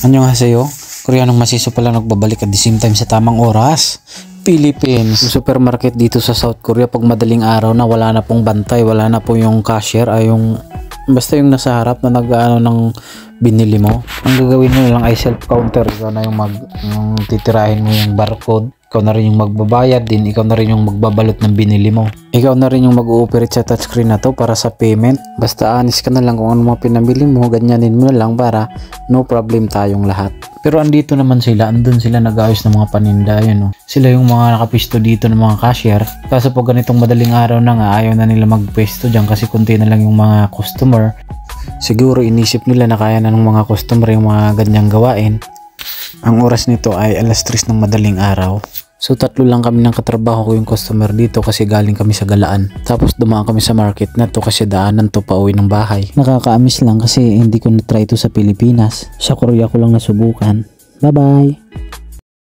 Annyeonghaseyo, Koreanong masiso pala nagbabalik at the same time sa tamang oras. Philippines. Yung supermarket dito sa South Korea pag madaling araw na wala na pong bantay, wala na po yung cashier ay yung basta yung nasa harap na nag-ano ng binili mo. Ang gagawin mo lang ay self counter, ikaw na yung titirahin mo yung barcode. Ikaw na rin yung magbabayad din, ikaw na rin yung magbabalot ng binili mo. Ikaw na rin yung mag-ooperate sa touchscreen na to para sa payment. Basta honest ka na lang kung ano mga pinamili mo, ganyanin mo na lang para no problem tayong lahat. Pero andito naman sila, andun sila nag-ayos ng mga paninda, yun, no? Sila yung mga nakapisto dito ng mga cashier. Kaso pag ganitong madaling araw na nga, ayaw na nila magpesto dyan kasi kunti na lang yung mga customer. Siguro inisip nila na kaya na ng mga customer yung mga ganyang gawain. Ang oras nito ay alas 3 ng madaling araw. So 3 lang kami ng katrabaho ko yung customer dito kasi galing kami sa Galaan. Tapos dumaan kami sa market na to kasi daanan to pa uwi ng bahay. Nakakaamis lang kasi hindi ko na-try to sa Pilipinas. Sa Korea ko lang nasubukan. Bye bye!